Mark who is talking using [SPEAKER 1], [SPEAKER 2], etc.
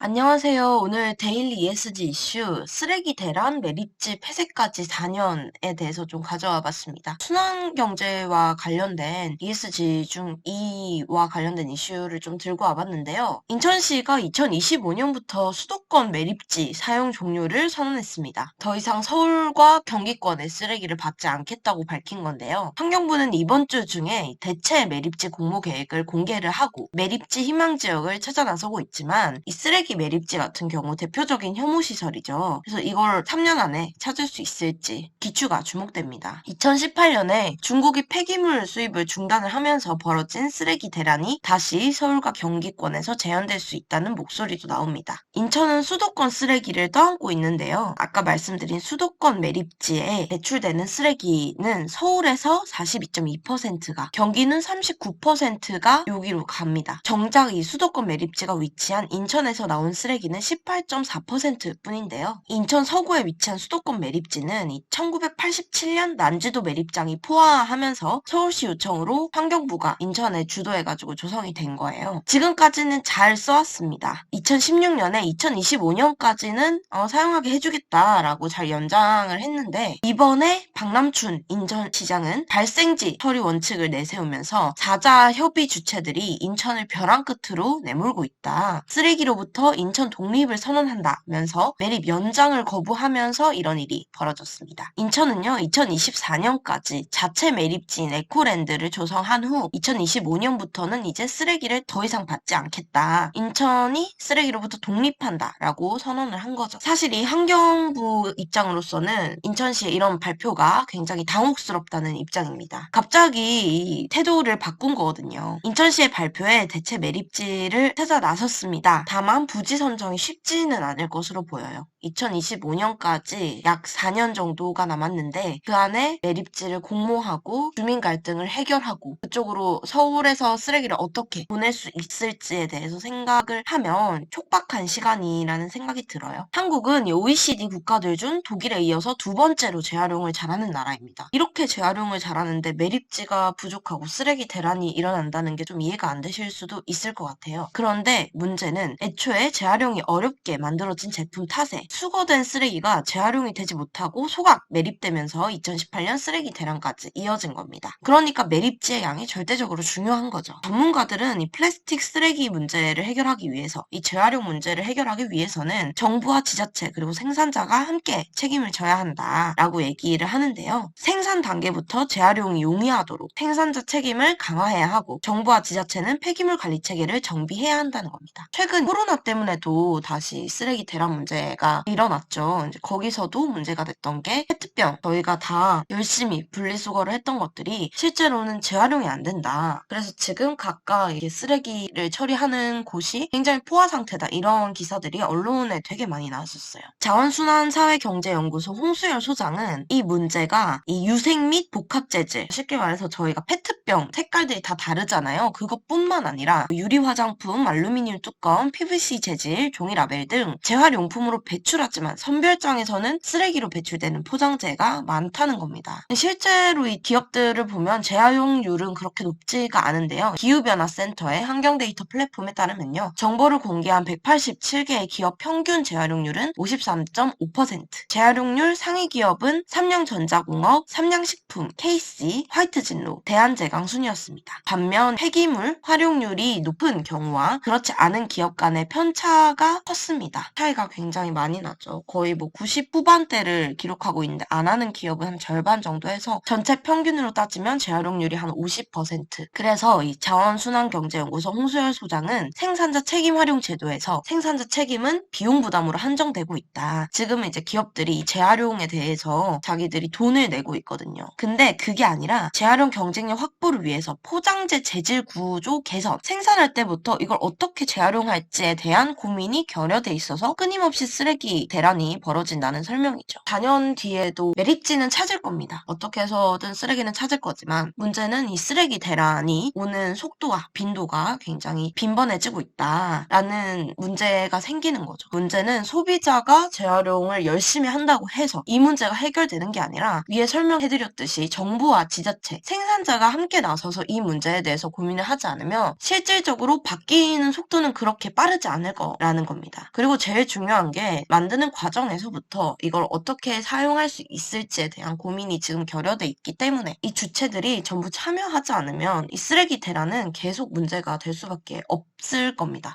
[SPEAKER 1] 안녕하세요. 오늘 데일리 ESG 이슈 쓰레기 대란 매립지 폐쇄까지 4년에 대해서 좀 가져와 봤습니다. 순환경제와 관련된 ESG 중 2와 관련된 이슈를 좀 들고 와봤는데요. 인천시가 2025년부터 수도권 매립지 사용 종료를 선언했습니다. 더 이상 서울과 경기권에 쓰레기를 받지 않겠다고 밝힌 건데요. 환경부는 이번 주 중에 대체 매립지 공모 계획을 공개를 하고 매립지 희망 지역을 찾아 나서고 있지만 이 쓰레기 매립지 같은 경우 대표적인 혐오시설이죠. 그래서 이걸 3년 안에 찾을 수 있을지 기추가 주목됩니다. 2018년에 중국이 폐기물 수입을 중단을 하면서 벌어진 쓰레기 대란이 다시 서울과 경기권에서 재현될 수 있다는 목소리도 나옵니다. 인천은 수도권 쓰레기를 떠안고 있는데요. 아까 말씀드린 수도권 매립지에 배출되는 쓰레기는 서울에서 42.2%가, 경기는 39%가 여기로 갑니다. 정작 이 수도권 매립지가 위치한 인천에서 나온 쓰레기는 18.4% 뿐인데요. 인천 서구에 위치한 수도권 매립지는 1987년 난지도 매립장이 포화하면서 서울시 요청으로 환경부가 인천에 주도해가지고 조성이 된 거예요. 지금까지는 잘 써왔습니다. 2016년에 2025년까지는 사용하게 해주겠다라고 잘 연장을 했는데, 이번에 박남춘 인천시장은 발생지 처리 원칙을 내세우면서 4자 협의 주체들이 인천을 벼랑 끝으로 내몰고 있다. 쓰레기로부터 인천 독립을 선언한다면서 매립 연장을 거부하면서 이런 일이 벌어졌습니다. 인천은요, 2024년까지 자체 매립지인 에코랜드를 조성한 후 2025년부터는 이제 쓰레기를 더 이상 받지 않겠다. 인천이 쓰레기로부터 독립한다라고 선언을 한 거죠. 사실 이 환경부 입장으로서는 인천시의 이런 발표가 굉장히 당혹스럽다는 입장입니다. 갑자기 이 태도를 바꾼 거거든요. 인천시의 발표에 대체 매립지를 찾아 나섰습니다. 다만 부지 선정이 쉽지는 않을 것으로 보여요. 2025년까지 약 4년 정도가 남았는데 그 안에 매립지를 공모하고 주민 갈등을 해결하고 그쪽으로 서울에서 쓰레기를 어떻게 보낼 수 있을지에 대해서 생각을 하면 촉박한 시간이라는 생각이 들어요. 한국은 OECD 국가들 중 독일에 이어서 두 번째로 재활용을 잘하는 나라입니다. 이렇게 재활용을 잘하는데 매립지가 부족하고 쓰레기 대란이 일어난다는 게 좀 이해가 안 되실 수도 있을 것 같아요. 그런데 문제는 애초에 재활용이 어렵게 만들어진 제품 탓에 수거된 쓰레기가 재활용이 되지 못하고 소각 매립되면서 2018년 쓰레기 대란까지 이어진 겁니다. 그러니까 매립지의 양이 절대적으로 중요한 거죠. 전문가들은 이 플라스틱 쓰레기 문제를 해결하기 위해서, 이 재활용 문제를 해결하기 위해서는 정부와 지자체 그리고 생산자가 함께 책임을 져야 한다라고 얘기를 하는데요. 생산 단계부터 재활용이 용이하도록 생산자 책임을 강화해야 하고 정부와 지자체는 폐기물 관리 체계를 정비해야 한다는 겁니다. 최근 코로나 때문에도 다시 쓰레기 대란 문제가 일어났죠. 이제 거기서도 문제가 됐던 게 페트병. 저희가 다 열심히 분리수거를 했던 것들이 실제로는 재활용이 안 된다. 그래서 지금 각각 이게 쓰레기를 처리하는 곳이 굉장히 포화 상태다. 이런 기사들이 언론에 되게 많이 나왔었어요. 자원순환사회경제연구소 홍수열 소장은 이 문제가 이 유색 및 복합 재질, 쉽게 말해서 저희가 페트병 색깔들이 다 다르잖아요. 그것뿐만 아니라 유리 화장품, 알루미늄 뚜껑, PVC 재질, 종이 라벨 등 재활용품으로 배출하지만 선별장에서는 쓰레기로 배출되는 포장재가 많다는 겁니다. 실제로 이 기업들을 보면 재활용률은 그렇게 높지가 않은데요. 기후변화센터의 환경데이터 플랫폼에 따르면요. 정보를 공개한 187개의 기업 평균 재활용률은 53.5%. 재활용률 상위 기업은 삼양전자공업, 삼양식품, KC, 화이트진로, 대한제강 순이었습니다. 반면 폐기물 활용률이 높은 경우와 그렇지 않은 기업 간의 편차가 컸습니다. 차이가 굉장히 많이 나죠. 거의 90 후반대를 기록하고 있는데 안 하는 기업은 한 절반 정도 해서 전체 평균으로 따지면 재활용률이 한 50%. 그래서 이 자원순환경제연구소 홍수열 소장은 생산자 책임 활용 제도에서 생산자 책임은 비용 부담으로 한정되고 있다. 지금은 이제 기업들이 재활용에 대해서 자기들이 돈을 내고 있거든요. 근데 그게 아니라 재활용 경쟁력 확보를 위해서 포장재 재질 구조 개선, 생산할 때부터 이걸 어떻게 재활용할지에 대한 고민이 결여돼 있어서 끊임없이 쓰레기 쓰레기 대란이 벌어진다는 설명이죠. 4년 뒤에도 메리지는 찾을 겁니다. 어떻게 해서든 쓰레기는 찾을 거지만 문제는 이 쓰레기 대란이 오는 속도와 빈도가 굉장히 빈번해지고 있다라는 문제가 생기는 거죠. 문제는 소비자가 재활용을 열심히 한다고 해서 이 문제가 해결되는 게 아니라 위에 설명해드렸듯이 정부와 지자체, 생산자가 함께 나서서 이 문제에 대해서 고민을 하지 않으면 실질적으로 바뀌는 속도는 그렇게 빠르지 않을 거라는 겁니다. 그리고 제일 중요한 게 만드는 과정에서부터 이걸 어떻게 사용할 수 있을지에 대한 고민이 지금 결여돼 있기 때문에 이 주체들이 전부 참여하지 않으면 이 쓰레기 대란은 계속 문제가 될 수밖에 없을 겁니다.